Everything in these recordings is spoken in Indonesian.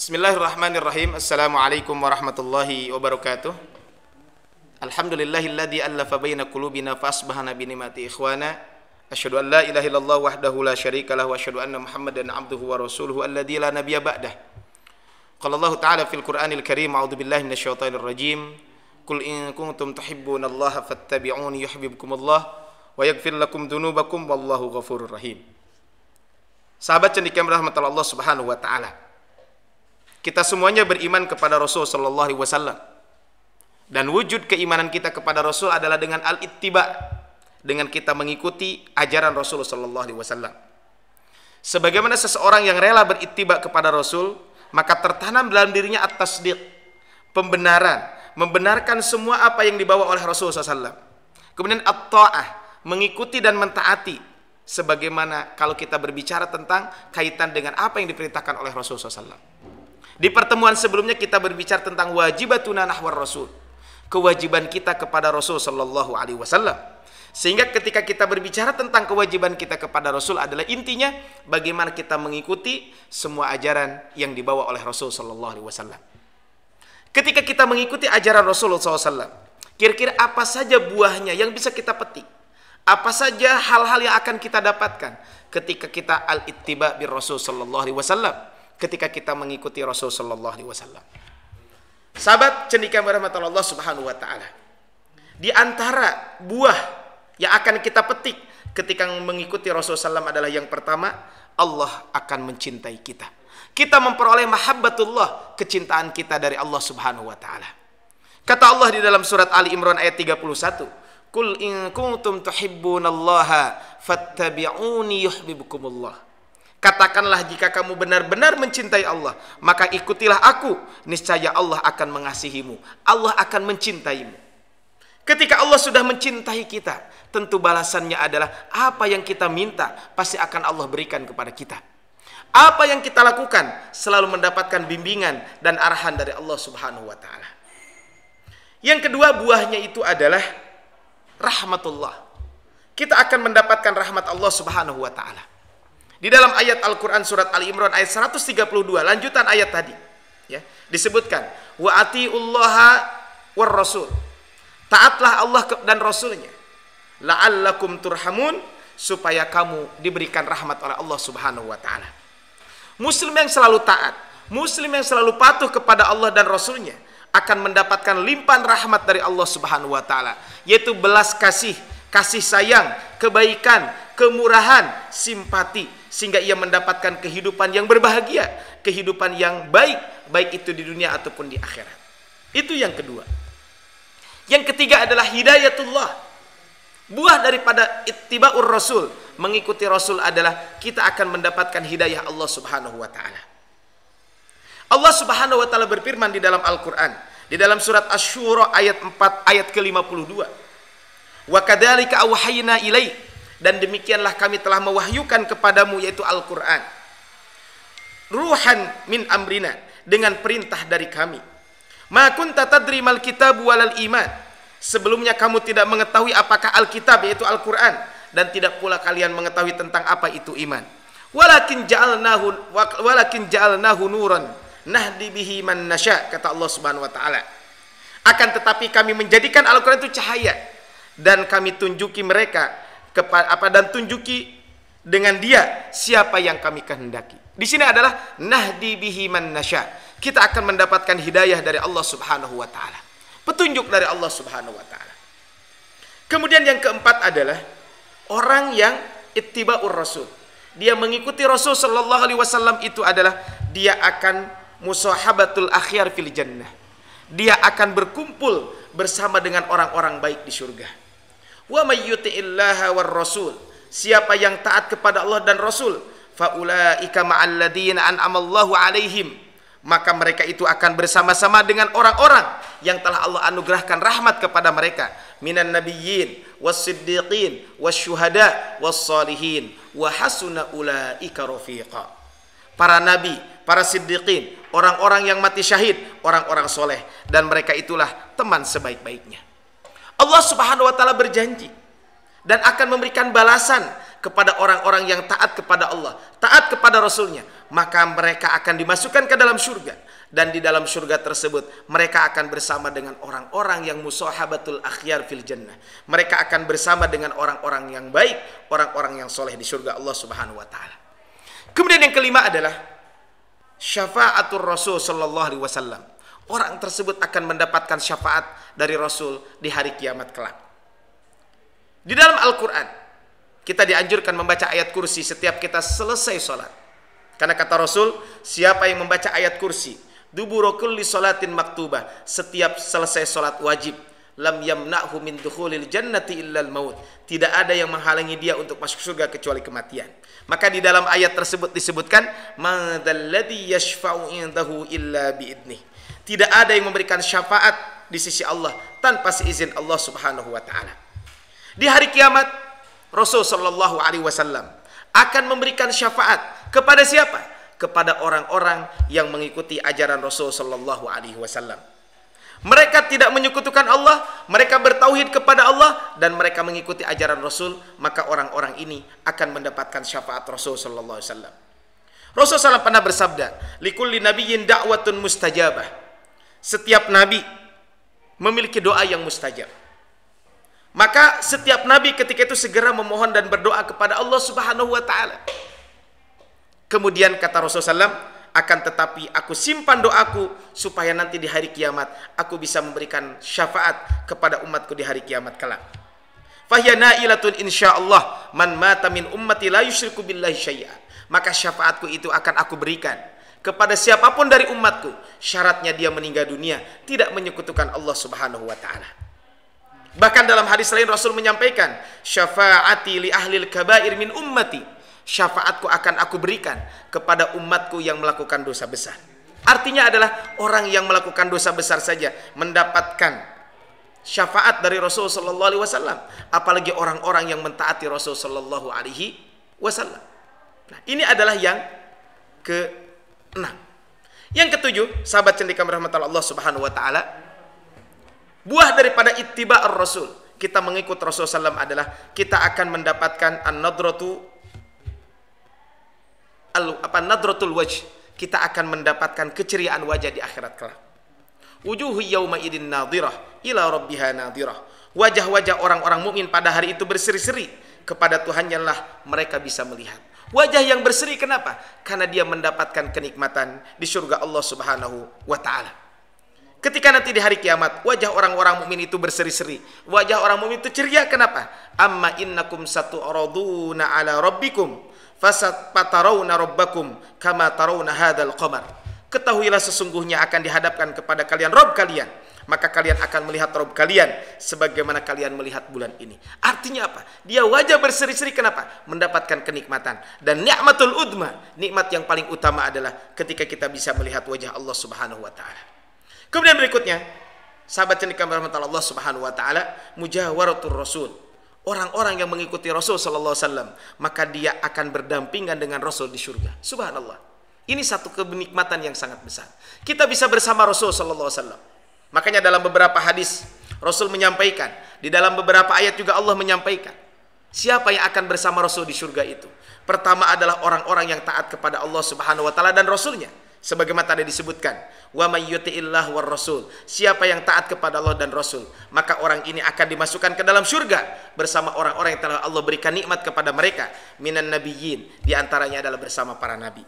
Bismillahirrahmanirrahim. Assalamualaikum warahmatullahi wabarakatuh. Alhamdulillahilladzi allafa baina qulubina fa asbahana bi ni'mati ikhwana. Asyhadu an la ilaha illallah wahdahu la syarika lahu wa asyhadu anna Muhammadan abduhu wa rasuluhu alladzi la nabiyya ba'dah. Qala Allah ta'ala fil Qur'anil Karim, a'udzu billahi minasyaitonir rajim. Qul in kuntum tuhibbunallaha fattabi'uni yuhibbukumullah wa yaghfir lakum dzunubakum wallahu ghafurur rahim. Sahabat cendekiawan rahmatullah Allah Subhanahu wa taala. Kita semuanya beriman kepada Rasul sallallahu alaihi wasallam. Dan wujud keimanan kita kepada Rasul adalah dengan al-ittiba, dengan kita mengikuti ajaran Rasul sallallahu alaihi wasallam. Sebagaimana seseorang yang rela berittiba kepada Rasul, maka tertanam dalam dirinya at-tasdiq, pembenaran, membenarkan semua apa yang dibawa oleh Rasul sallallahu alaihi wasallam. Kemudian at-ta'ah, mengikuti dan mentaati, sebagaimana kalau kita berbicara tentang kaitan dengan apa yang diperintahkan oleh Rasul sallallahu alaihi wasallam. Di pertemuan sebelumnya kita berbicara tentang wajibatuna nahwar Rasul, kewajiban kita kepada Rasul sallallahu alaihi wasallam. Sehingga ketika kita berbicara tentang kewajiban kita kepada Rasul adalah intinya bagaimana kita mengikuti semua ajaran yang dibawa oleh Rasul sallallahu alaihi wasallam. Ketika kita mengikuti ajaran Rasulullah SAW, kira-kira apa saja buahnya yang bisa kita petik? Apa saja hal-hal yang akan kita dapatkan ketika kita al-ittiba bir Rasul sallallahu alaihi wasallam? Ketika kita mengikuti Rasul sallallahu alaihi wasallam. Sahabat cendekiawan rahmatullah Allah Subhanahu wa taala. Di antara buah yang akan kita petik ketika mengikuti Rasul sallallahu adalah yang pertama, Allah akan mencintai kita. Kita memperoleh mahabbatullah, kecintaan kita dari Allah Subhanahu wa taala. Kata Allah di dalam surat Ali Imran ayat 31, "Qul in kuntum tuhibbunallaha fattabi'uni yuhibbukumullah." Katakanlah jika kamu benar-benar mencintai Allah, maka ikutilah aku, niscaya Allah akan mengasihimu, Allah akan mencintaimu. Ketika Allah sudah mencintai kita, tentu balasannya adalah apa yang kita minta pasti akan Allah berikan kepada kita. Apa yang kita lakukan selalu mendapatkan bimbingan dan arahan dari Allah Subhanahu wa taala. Yang kedua buahnya itu adalah rahmatullah. Kita akan mendapatkan rahmat Allah Subhanahu wa taala. Di dalam ayat Al-Quran surat Ali Imran ayat 132, lanjutan ayat tadi, ya, disebutkan wa atiullaha war rasul, taatlah Allah dan Rasulnya, la'allakum turhamun, supaya kamu diberikan rahmat oleh Allah Subhanahu wa taala. Muslim yang selalu taat, muslim yang selalu patuh kepada Allah dan Rasulnya akan mendapatkan limpahan rahmat dari Allah Subhanahu wa taala, yaitu belas kasih, kasih sayang, kebaikan, kemurahan, simpati, sehingga ia mendapatkan kehidupan yang berbahagia, kehidupan yang baik, baik itu di dunia ataupun di akhirat. Itu yang kedua. Yang ketiga adalah hidayatullah. Buah daripada ittiba'ur Rasul, mengikuti Rasul adalah kita akan mendapatkan hidayah Allah Subhanahu wa taala. Allah Subhanahu wa taala berfirman di dalam Al-Qur'an, di dalam surat Asy-Syura ayat 4 ayat ke-52. Wa kadzalika auhayna ilaik, dan demikianlah kami telah mewahyukan kepadamu, yaitu Al-Quran, ruhan min amrina, dengan perintah dari kami. Ma kunta tadri mal kitab walal iman, sebelumnya kamu tidak mengetahui apakah Alkitab, yaitu Al-Quran, dan tidak pula kalian mengetahui tentang apa itu iman. Walakin ja'alnahu nuran nahdi bihi man nasya, kata Allah Subhanahu wa taala. Akan tetapi kami menjadikan Al-Quran itu cahaya, dan kami tunjuki mereka dan tunjuki dengan dia siapa yang kami kehendaki. Di sini adalah nahdi bihi man nasya. Kita akan mendapatkan hidayah dari Allah Subhanahu wa taala. Petunjuk dari Allah Subhanahu wa taala. Kemudian yang keempat adalah orang yang ittiba'ur Rasul. Dia mengikuti Rasul sallallahu alaihi wasallam, itu adalah dia akan musahabatul akhyar fil jannah. Dia akan berkumpul bersama dengan orang-orang baik di surga. Wa may yuti'illaha war rasul, siapa yang taat kepada Allah dan Rasul, faulaika ma'al ladzina an'amallahu alaihim, maka mereka itu akan bersama-sama dengan orang-orang yang telah Allah anugerahkan rahmat kepada mereka, minan nabiyyin was-siddiqin wasyuhada was-salihin wa hasuna ulaika rafiqa. Para nabi, para siddiqin, orang-orang yang mati syahid, orang-orang soleh, dan mereka itulah teman sebaik-baiknya. Allah Subhanahu wa taala berjanji dan akan memberikan balasan kepada orang-orang yang taat kepada Allah, taat kepada Rasulnya, maka mereka akan dimasukkan ke dalam surga. Dan di dalam surga tersebut mereka akan bersama dengan orang-orang yang musahabatul akhyar fil jannah. Mereka akan bersama dengan orang-orang yang baik, orang-orang yang soleh di surga Allah Subhanahu wa taala. Kemudian yang kelima adalah syafaatul Rasul sallallahu alaihi wasallam. Orang tersebut akan mendapatkan syafaat dari Rasul di hari kiamat kelak. Di dalam Al-Qur'an kita dianjurkan membaca ayat kursi setiap kita selesai sholat. Karena kata Rasul, siapa yang membaca ayat kursi dubura kulli salatin maktubah, setiap selesai salat wajib, lam yamna'hu min dukhulil jannati illal maut, tidak ada yang menghalangi dia untuk masuk surga kecuali kematian. Maka di dalam ayat tersebut disebutkan madzalladzi yashfa'u indahu illa biidnih, tidak ada yang memberikan syafaat di sisi Allah tanpa seizin Allah Subhanahu wa taala. Di hari kiamat Rasul sallallahu alaihi wasallam akan memberikan syafaat kepada siapa? Kepada orang-orang yang mengikuti ajaran Rasul sallallahu alaihi wasallam. Mereka tidak menyekutukan Allah, mereka bertauhid kepada Allah dan mereka mengikuti ajaran Rasul, maka orang-orang ini akan mendapatkan syafaat Rasul sallallahu alaihi wasallam. Rasul sallallahu pernah bersabda, "Likulli nabiyyin da'watun mustajabah." Setiap nabi memiliki doa yang mustajab. Maka setiap nabi ketika itu segera memohon dan berdoa kepada Allah Subhanahu wa taala. Kemudian kata Rasulullah SAW, akan tetapi aku simpan doaku supaya nanti di hari kiamat aku bisa memberikan syafaat kepada umatku di hari kiamat kelak. Fahiya na'ilatun insyaallah man mata min ummati la yusyriku billahi syai'a. Maka syafaatku itu akan aku berikan kepada siapapun dari umatku, syaratnya dia meninggal dunia tidak menyekutukan Allah Subhanahu wa taala. Bahkan dalam hadis lain Rasul menyampaikan, syafaati li ahlil kabair min ummati, syafaatku akan aku berikan kepada umatku yang melakukan dosa besar. Artinya adalah orang yang melakukan dosa besar saja mendapatkan syafaat dari Rasul sallallahu alaihi wasallam, apalagi orang-orang yang mentaati Rasul sallallahu alaihi wasallam. Nah, ini adalah yang ke-6. Yang ke-7, sahabat cendekiawan rahmatullah Allah Subhanahu wa taala, buah daripada ittiba'ar Rasul, kita mengikut Rasul sallallahu alaihi wasallam adalah kita akan mendapatkan nadratul wajh, kita akan mendapatkan keceriaan wajah di akhirat kelak. Wujuhu yauma idin nadhirah ila rabbiha nadhirah. Wajah-wajah orang-orang mukmin pada hari itu berseri-seri, kepada Tuhannya lah mereka bisa melihat. Wajah yang berseri kenapa? Karena dia mendapatkan kenikmatan di surga Allah Subhanahu wa taala. Ketika nanti di hari kiamat wajah orang-orang mukmin itu berseri-seri, wajah orang mukmin itu ceria kenapa? Amma innakum satu'raduna ala rabbikum fasat patarawna rabbakum kama tarawna hadzal qamar. Ketahuilah sesungguhnya akan dihadapkan kepada kalian Rabb kalian, maka kalian akan melihat Rabb kalian sebagaimana kalian melihat bulan ini. Artinya apa? Dia wajah berseri-seri kenapa? Mendapatkan kenikmatan. Dan ni'matul udma, nikmat yang paling utama adalah ketika kita bisa melihat wajah Allah Subhanahu wa taala. Kemudian berikutnya, sahabat cendekiawan rahmatullah Allah Subhanahu wa taala, mujawaratul Rasul. Orang-orang yang mengikuti Rasul sallallahu alaihi wasallam, maka dia akan berdampingan dengan Rasul di surga. Subhanallah. Ini satu kenikmatan yang sangat besar. Kita bisa bersama Rasul sallallahu alaihi wasallam. Makanya dalam beberapa hadis Rasul menyampaikan, di dalam beberapa ayat juga Allah menyampaikan, siapa yang akan bersama Rasul di surga itu? Pertama adalah orang-orang yang taat kepada Allah Subhanahu wa taala dan Rasulnya. Sebagaimana tadi disebutkan, wa may yuti'illah war rasul, siapa yang taat kepada Allah dan Rasul, maka orang ini akan dimasukkan ke dalam surga bersama orang-orang yang telah Allah berikan nikmat kepada mereka, minan nabiyyin, di antaranya adalah bersama para nabi.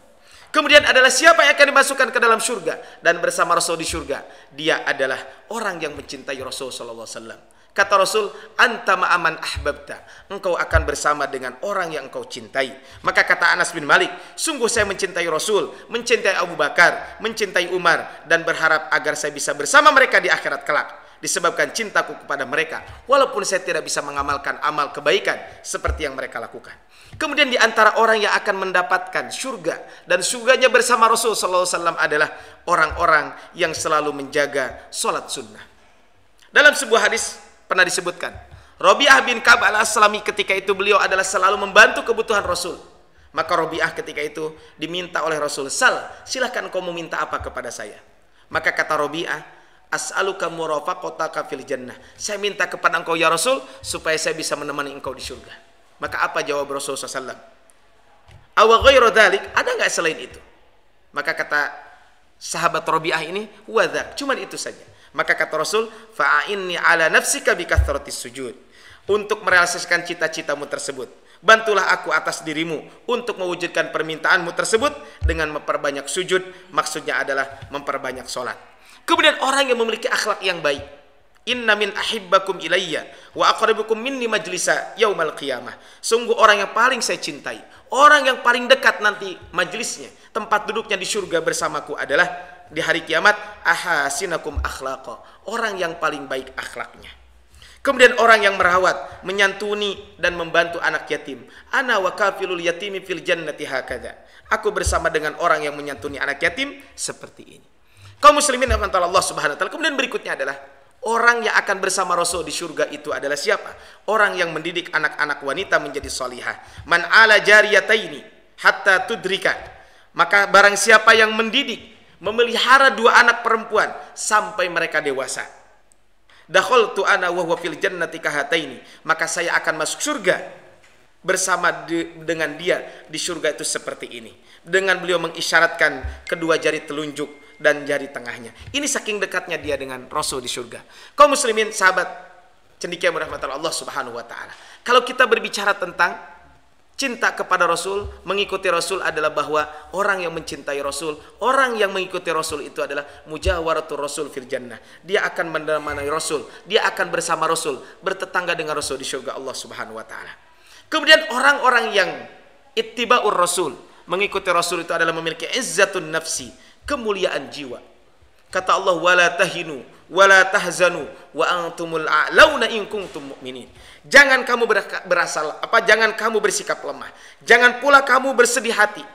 Kemudian adalah siapa yang akan dimasukkan ke dalam surga dan bersama Rasul di surga? Dia adalah orang yang mencintai Rasul sallallahu alaihi wasallam. Kata Rasul, anta ma'aman ahbabta, engkau akan bersama dengan orang yang engkau cintai. Maka kata Anas bin Malik, sungguh saya mencintai Rasul, mencintai Abu Bakar, mencintai Umar, dan berharap agar saya bisa bersama mereka di akhirat kelak, disebabkan cintaku kepada mereka, walaupun saya tidak bisa mengamalkan amal kebaikan seperti yang mereka lakukan. Kemudian di antara orang yang akan mendapatkan surga dan surganya bersama Rasul sallallahu alaihi wasallam adalah orang-orang yang selalu menjaga sholat sunnah. Dalam sebuah hadis pernah disebutkan, Rabi'ah bin Ka'ab al-Aslami ketika itu beliau adalah selalu membantu kebutuhan Rasul. Maka Rabi'ah ketika itu diminta oleh Rasul, silahkan kau meminta apa kepada saya. Maka kata Rabi'ah, as'aluka murafaqataka fil jannah, saya minta kepada engkau ya Rasul supaya saya bisa menemani engkau di surga. Maka apa jawab Rasulullah SAW? Aw ghairu dzalik, ada enggak selain itu? Maka kata sahabat Rabi'ah ini, huwa dzak, cuman itu saja. Maka kata Rasul, fa'inni ala nafsika bi kathratis sujud. Untuk merealisasikan cita-citamu tersebut, bantulah aku atas dirimu untuk mewujudkan permintaanmu tersebut dengan memperbanyak sujud. Maksudnya adalah memperbanyak sholat. Kemudian orang yang memiliki akhlak yang baik, inna min ahibbakum ilayya wa aqrabukum minni majlisa yaumal qiyamah. Sungguh orang yang paling saya cintai, orang yang paling dekat nanti majlisnya, tempat duduknya di surga bersamaku adalah di hari kiamat, ahasinakum akhlaqa, orang yang paling baik akhlaknya. Kemudian orang yang merawat, menyantuni dan membantu anak yatim. Ana wa kafilul yatimi fil jannati hakadha. Aku bersama dengan orang yang menyantuni anak yatim seperti ini. Kaum muslimin yang dirahmati Allah Subhanahu wa taala. Kemudian berikutnya adalah orang yang akan bersama Rasul di surga itu adalah siapa? Orang yang mendidik anak-anak wanita menjadi salihah. Man ala jariyataini hatta tudrika. Maka barang siapa yang mendidik, memelihara dua anak perempuan sampai mereka dewasa. Dakhaltu ana wa huwa fil jannati kahataini. Maka saya akan masuk surga bersama dengan dia di surga itu seperti ini. Dengan beliau mengisyaratkan kedua jari telunjuk dan jari tengahnya. Ini saking dekatnya dia dengan Rasul di surga. Kaum muslimin, sahabat cendekia rahmat Allah Subhanahu wa taala. Kalau kita berbicara tentang cinta kepada Rasul, mengikuti Rasul adalah bahwa orang yang mencintai Rasul, orang yang mengikuti Rasul itu adalah mujawaratul Rasul fil jannah. Dia akan menemani Rasul, dia akan bersama Rasul, bertetangga dengan Rasul di surga Allah Subhanahu wa taala. Kemudian orang-orang yang ittiba'ur Rasul, mengikuti Rasul itu adalah memiliki izzatun nafsi, kemuliaan jiwa. Kata Allah, wala tahinu wala tahzanu wa antumul a'launa in kuntum mu'minin. Jangan kamu jangan kamu bersikap lemah. Jangan pula kamu bersedih hati.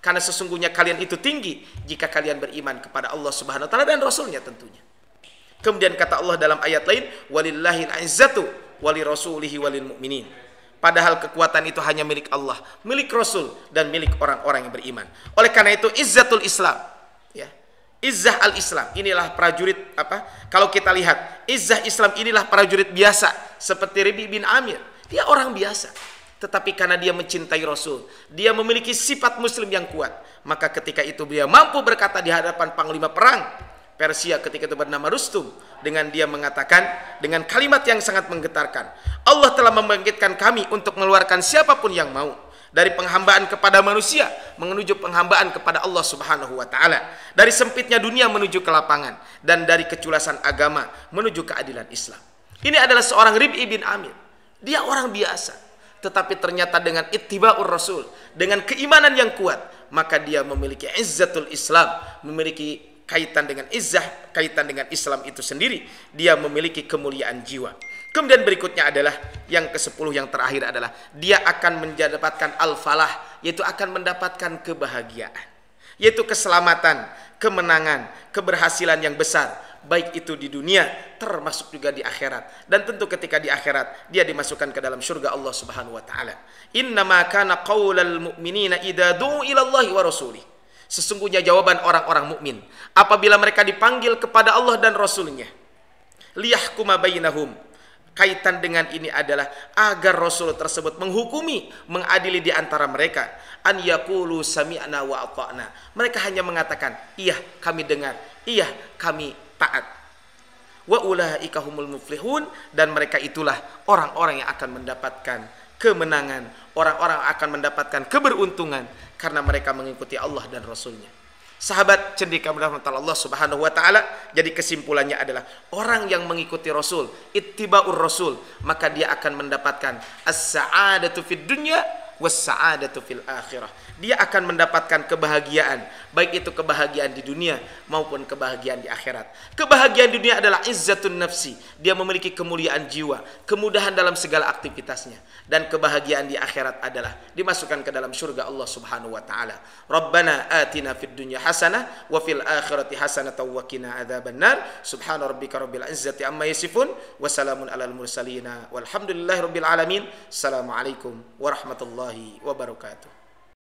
Karena sesungguhnya kalian itu tinggi jika kalian beriman kepada Allah Subhanahu wa taala dan Rasulnya tentunya. Kemudian kata Allah dalam ayat lain, walillahil izzatu walirasulihi walil mu'minin. Padahal kekuatan itu hanya milik Allah, milik Rasul dan milik orang-orang yang beriman. Oleh karena itu izzatul Islam, ya. Izzah al-Islam, inilah prajurit apa? Kalau kita lihat, izzah Islam inilah prajurit biasa seperti Rabi bin Amir. Dia orang biasa, tetapi karena dia mencintai Rasul, dia memiliki sifat muslim yang kuat, maka ketika itu dia mampu berkata di hadapan panglima perang Persia ketika itu bernama Rustum, dengan dia mengatakan dengan kalimat yang sangat menggetarkan, Allah telah membangkitkan kami untuk mengeluarkan siapapun yang mau dari penghambaan kepada manusia menuju penghambaan kepada Allah Subhanahu wa taala, dari sempitnya dunia menuju ke lapangan, dan dari keculasan agama menuju keadilan Islam. Ini adalah seorang Rib'i bin Amir. Dia orang biasa, tetapi ternyata dengan ittiba'ur Rasul, dengan keimanan yang kuat, maka dia memiliki izzatul Islam, memiliki kaitan dengan izzah, kaitan dengan Islam itu sendiri. Dia memiliki kemuliaan jiwa. Kemudian berikutnya adalah yang ke-10, yang terakhir adalah dia akan mendapatkan al-falah, yaitu akan mendapatkan kebahagiaan, yaitu keselamatan, kemenangan, keberhasilan yang besar, baik itu di dunia termasuk juga di akhirat. Dan tentu ketika di akhirat dia dimasukkan ke dalam surga Allah Subhanahu wa taala. Innama kana qaulal mu'minina idza du'u ila Allahi wa rasulih. Sesungguhnya jawaban orang-orang mukmin apabila mereka dipanggil kepada Allah dan Rasulnya, liyahkuma bainahum, kaitan dengan ini adalah agar Rasul tersebut menghukumi, mengadili di antara mereka. An yaqulu sami'na wa ata'na. Mereka hanya mengatakan, iya kami dengar, iya kami taat. Wa ulaika humul muflihun, dan mereka itulah orang-orang yang akan mendapatkan kemenangan, orang-orang akan mendapatkan keberuntungan karena mereka mengikuti Allah dan Rasulnya. Sahabat cendekia rahmat Allah Subhanahu wa taala, jadi kesimpulannya adalah orang yang mengikuti Rasul, ittiba'ur Rasul, maka dia akan mendapatkan as-sa'adatu fid dunya was-sa'adatu fil akhirah. Dia akan mendapatkan kebahagiaan, baik itu kebahagiaan di dunia maupun kebahagiaan di akhirat. Kebahagiaan di dunia adalah izzatun nafsi, dia memiliki kemuliaan jiwa, kemudahan dalam segala aktivitasnya, dan kebahagiaan di akhirat adalah dimasukkan ke dalam surga Allah Subhanahu wa taala. Rabbana atina fid dunya hasanah wa fil akhirati hasanah wa qina adzabannar. Subhana rabbika rabbil izzati amma yasifun wa salamun alal mursalin walhamdulillahi rabbil alamin. Assalamualaikum warahmatullahi wabarakatuh.